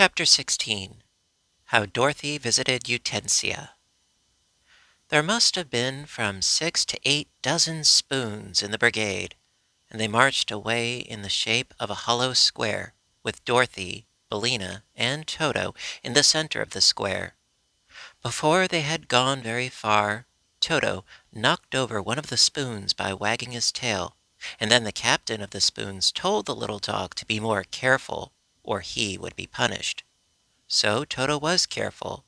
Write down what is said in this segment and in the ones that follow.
Chapter 16. How Dorothy Visited Utensia. There must have been from 6 to 8 dozen spoons in the brigade, and they marched away in the shape of a hollow square, with Dorothy, Billina, and Toto in the center of the square. Before they had gone very far, Toto knocked over one of the spoons by wagging his tail, and then the captain of the spoons told the little dog to be more careful, or he would be punished. So Toto was careful,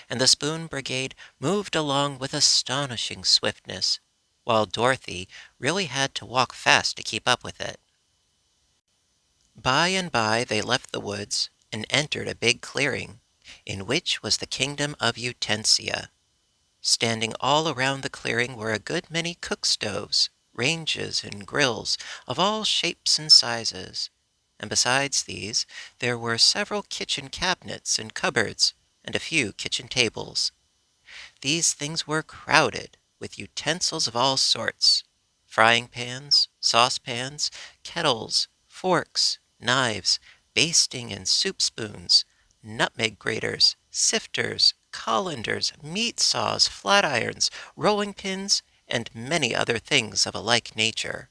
and the spoon brigade moved along with astonishing swiftness, while Dorothy really had to walk fast to keep up with it. By and by they left the woods and entered a big clearing, in which was the kingdom of Utensia. Standing all around the clearing were a good many cook stoves, ranges, and grills of all shapes and sizes, and besides these there were several kitchen cabinets and cupboards, and a few kitchen tables. These things were crowded with utensils of all sorts: frying pans, saucepans, kettles, forks, knives, basting and soup spoons, nutmeg graters, sifters, colanders, meat saws, flat irons, rolling pins, and many other things of a like nature.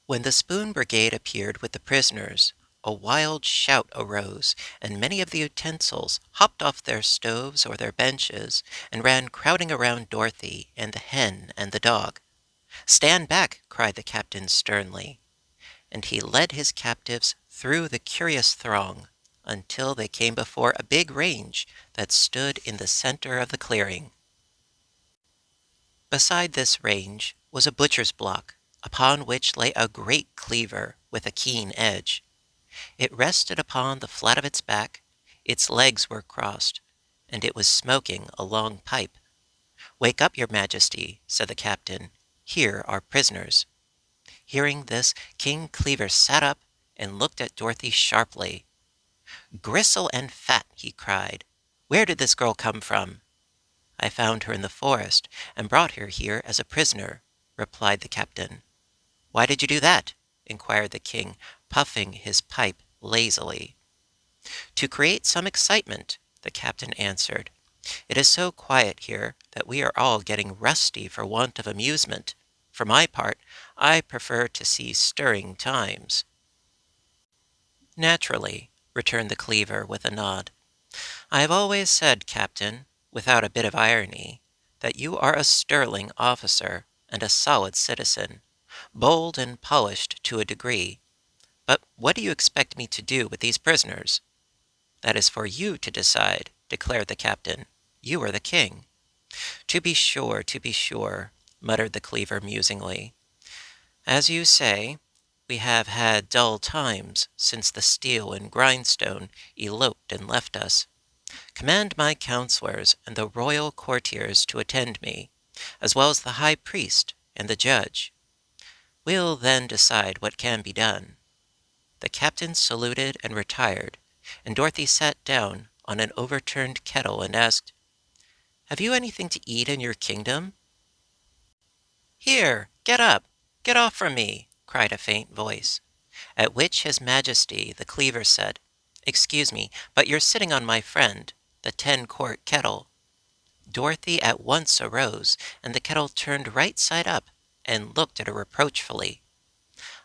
When the spoon brigade appeared with the prisoners, a wild shout arose, and many of the utensils hopped off their stoves or their benches and ran crowding around Dorothy and the hen and the dog. "Stand back!" cried the captain sternly, and he led his captives through the curious throng until they came before a big range that stood in the center of the clearing. Beside this range was a butcher's block, upon which lay a great cleaver with a keen edge. It rested upon the flat of its back, its legs were crossed, and it was smoking a long pipe. "Wake up, your majesty," said the captain. "Here are prisoners." Hearing this, King Cleaver sat up and looked at Dorothy sharply. "Gristle and fat!" he cried. "Where did this girl come from?" "I found her in the forest, and brought her here as a prisoner," replied the captain. "Why did you do that?" inquired the king, puffing his pipe lazily. "To create some excitement," the captain answered. "It is so quiet here that we are all getting rusty for want of amusement. For my part, I prefer to see stirring times." "Naturally," returned the cleaver with a nod. "I have always said, captain, without a bit of irony, that you are a sterling officer and a solid citizen, bold and polished to a degree. But what do you expect me to do with these prisoners?" "That is for you to decide," declared the captain. "You are the king." To be sure," muttered the cleaver musingly. "As you say, we have had dull times since the steel and grindstone eloped and left us. Command my counselors and the royal courtiers to attend me, as well as the high priest and the judge. We'll then decide what can be done." The captain saluted and retired, and Dorothy sat down on an overturned kettle and asked, "Have you anything to eat in your kingdom?" "Here, get up! Get off from me!" cried a faint voice, at which his majesty the cleaver said, "Excuse me, but you're sitting on my friend, the 10-quart kettle." Dorothy at once arose, and the kettle turned right side up and looked at her reproachfully.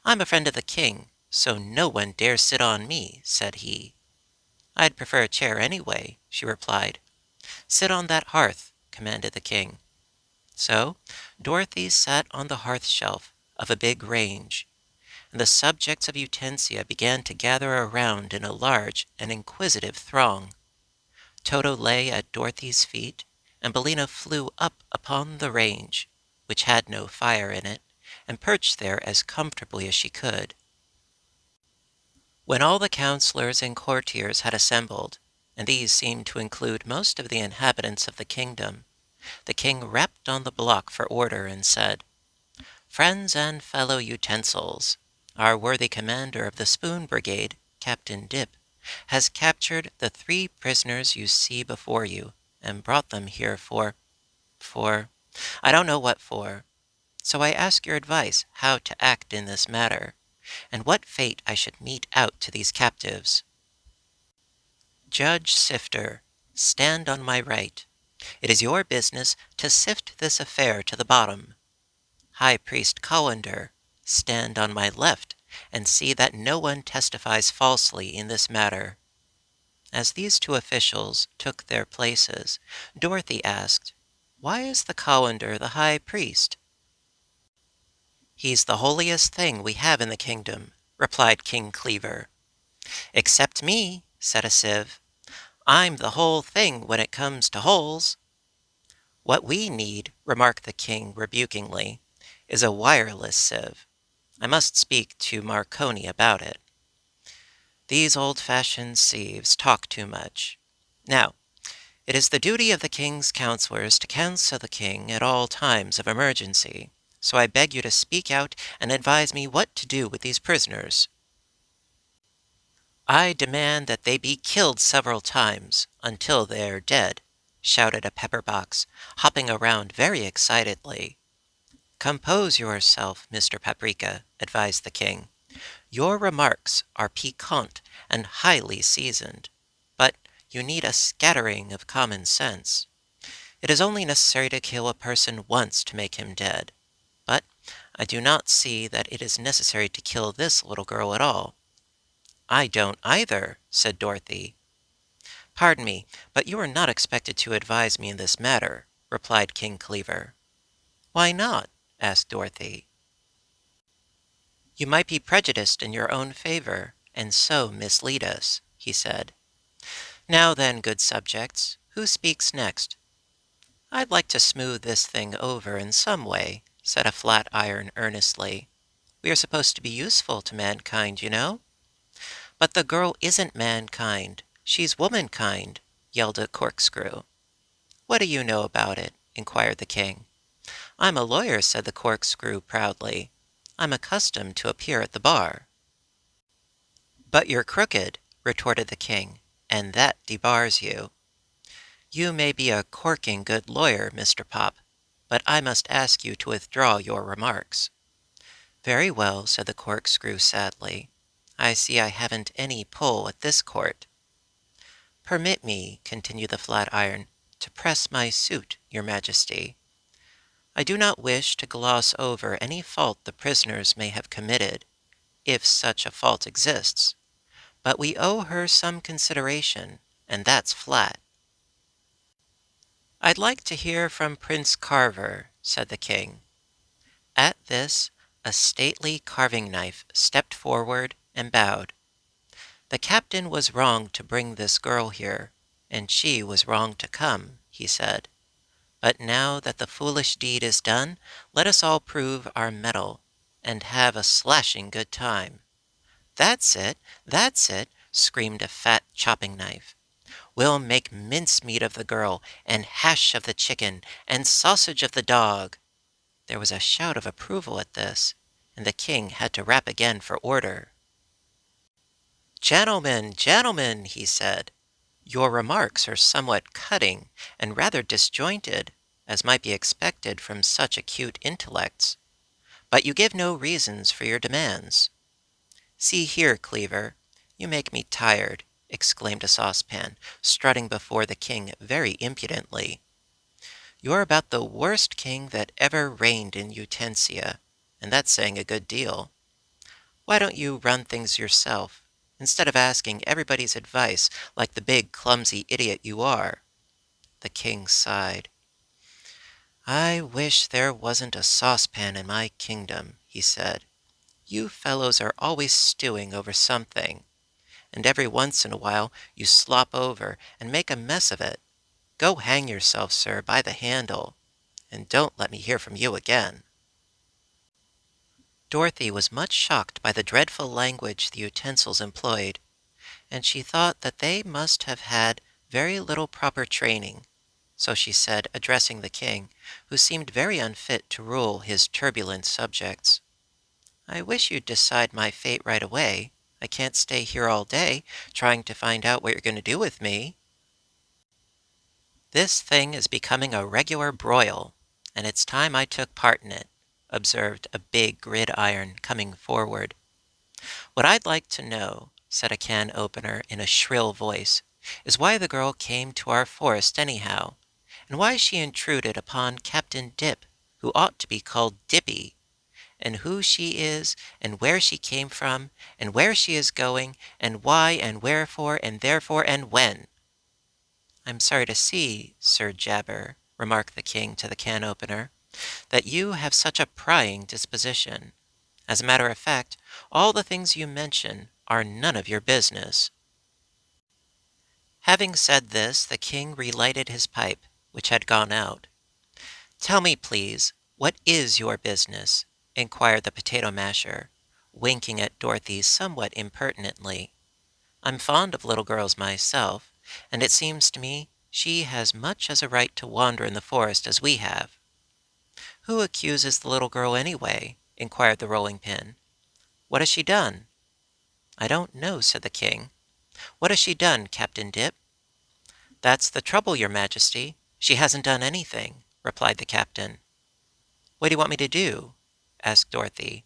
"I'm a friend of the king, so no one dare sit on me," said he. "I'd prefer a chair anyway," she replied. "Sit on that hearth," commanded the king. So Dorothy sat on the hearth shelf of a big range, and the subjects of Utensia began to gather around in a large and inquisitive throng. Toto lay at Dorothy's feet, and Billina flew up upon the range, which had no fire in it, and perched there as comfortably as she could. When all the counselors and courtiers had assembled, and these seemed to include most of the inhabitants of the kingdom, the king rapped on the block for order and said, "Friends and fellow utensils, our worthy commander of the spoon brigade, Captain Dip, has captured the 3 prisoners you see before you, and brought them here for I don't know what for. So I ask your advice how to act in this matter, and what fate I should mete out to these captives." Judge Sifter, stand on my right. It is your business to sift this affair to the bottom. High Priest Colander, stand on my left, and see that no one testifies falsely in this matter. As these two officials took their places, Dorothy asked, "Why is the Colander the High Priest?" "He's the holiest thing we have in the kingdom," replied King Cleaver. "Except me," said a sieve. "I'm the whole thing when it comes to holes." "What we need," remarked the king rebukingly, "is a wireless sieve. I must speak to Marconi about it. These old-fashioned sieves talk too much. Now, it is the duty of the king's counselors to counsel the king at all times of emergency, so I beg you to speak out and advise me what to do with these prisoners." "I demand that they be killed several times, until they are dead," shouted a pepper-box, hopping around very excitedly. "Compose yourself, Mr. Paprika," advised the king. "Your remarks are piquant and highly seasoned, but you need a scattering of common sense. It is only necessary to kill a person once to make him dead, but I do not see that it is necessary to kill this little girl at all." "I don't either," said Dorothy. "Pardon me, but you are not expected to advise me in this matter," replied King Cleaver. "Why not?" asked Dorothy. "You might be prejudiced in your own favor, and so mislead us," he said. "Now then, good subjects, who speaks next?" "I'd like to smooth this thing over in some way," said a Flatiron earnestly. "We are supposed to be useful to mankind, you know." "But the girl isn't mankind. She's womankind," yelled a Corkscrew. "What do you know about it?" inquired the king. "I'm a lawyer," said the Corkscrew proudly. "I'm accustomed to appear at the bar." "But you're crooked," retorted the king, "and that debars you. You may be a corking good lawyer, Mr. Pop, but I must ask you to withdraw your remarks." "Very well," said the Corkscrew sadly. "I see I haven't any pull at this court." "Permit me," continued the Flatiron, "to press my suit, your Majesty. I do not wish to gloss over any fault the prisoners may have committed, if such a fault exists, but we owe her some consideration, and that's flat." "I'd like to hear from Prince Carver," said the king. At this, a stately carving knife stepped forward and bowed. "The captain was wrong to bring this girl here, and she was wrong to come," he said. "But now that the foolish deed is done, let us all prove our mettle, and have a slashing good time." "That's it! That's it!" screamed a fat chopping knife. "We'll make mincemeat of the girl, and hash of the chicken, and sausage of the dog." There was a shout of approval at this, and the king had to rap again for order. "Gentlemen, gentlemen," he said, "your remarks are somewhat cutting and rather disjointed, as might be expected from such acute intellects. But you give no reasons for your demands." "See here, Cleaver, you make me tired," exclaimed a saucepan, strutting before the king very impudently. "You're about the worst king that ever reigned in Utensia, and that's saying a good deal. Why don't you run things yourself, instead of asking everybody's advice like the big clumsy idiot you are?" The king sighed. "I wish there wasn't a saucepan in my kingdom," he said. "You fellows are always stewing over something, and every once in a while you slop over and make a mess of it. Go hang yourself, sir, by the handle, and don't let me hear from you again." Dorothy was much shocked by the dreadful language the utensils employed, and she thought that they must have had very little proper training, so she said, addressing the king, who seemed very unfit to rule his turbulent subjects, "I wish you'd decide my fate right away. I can't stay here all day trying to find out what you're going to do with me." "This thing is becoming a regular broil, and it's time I took part in it," observed a big gridiron, coming forward. "What I'd like to know," said a can opener in a shrill voice, is why the girl came to our forest anyhow, and why she intruded upon Captain Dip, who ought to be called Dippy, and who she is, and where she came from, and where she is going, and why, and wherefore, and therefore, and when. I'm sorry to see, Sir Jabber, remarked the king to the can opener, that you have such a prying disposition. As a matter of fact, all the things you mention are none of your business. Having said this, the king relighted his pipe, which had gone out. Tell me, please, what is your business? Inquired the potato masher, winking at Dorothy somewhat impertinently. I'm fond of little girls myself, and it seems to me she has much as a right to wander in the forest as we have. Who accuses the little girl anyway? Inquired the rolling pin. What has she done? I don't know, said the king. What has she done, Captain Dip? That's the trouble, your majesty. She hasn't done anything, replied the captain. What do you want me to do? Asked Dorothy.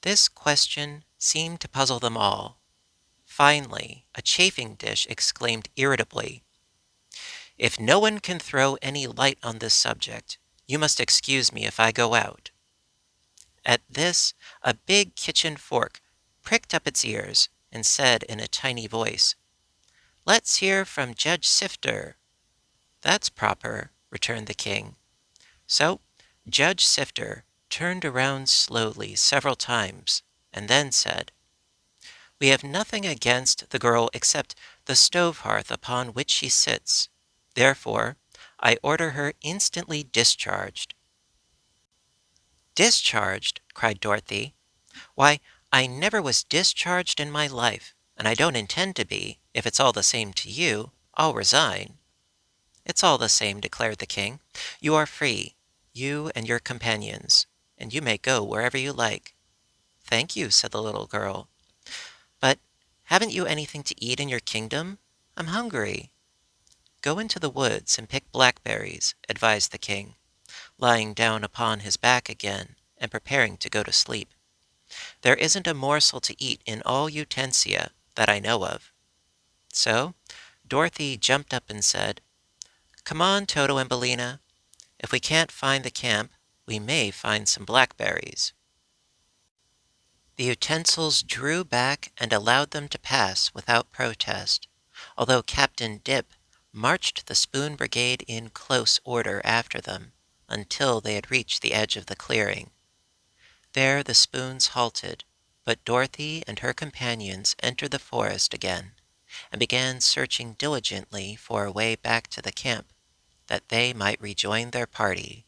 This question seemed to puzzle them all. Finally, a chafing dish exclaimed irritably, If no one can throw any light on this subject, you must excuse me if I go out. At this, a big kitchen fork pricked up its ears and said in a tiny voice, Let's hear from Judge Sifter. That's proper, returned the king. So Judge Sifter turned around slowly several times and then said, We have nothing against the girl except the stove hearth upon which she sits. Therefore, I order her instantly discharged. Discharged? Cried Dorothy. Why, I never was discharged in my life, and I don't intend to be. If it's all the same to you, I'll resign. It's all the same, declared the king. You are free, you and your companions, and you may go wherever you like. Thank you, said the little girl. But haven't you anything to eat in your kingdom? I'm hungry. Go into the woods and pick blackberries, advised the king, lying down upon his back again and preparing to go to sleep. There isn't a morsel to eat in all Utensia that I know of. So Dorothy jumped up and said, Come on, Toto and Bellina. If we can't find the camp, we may find some blackberries. The utensils drew back and allowed them to pass without protest, although Captain Dip marched the Spoon Brigade in close order after them until they had reached the edge of the clearing. There the spoons halted, but Dorothy and her companions entered the forest again and began searching diligently for a way back to the camp, that they might rejoin their party.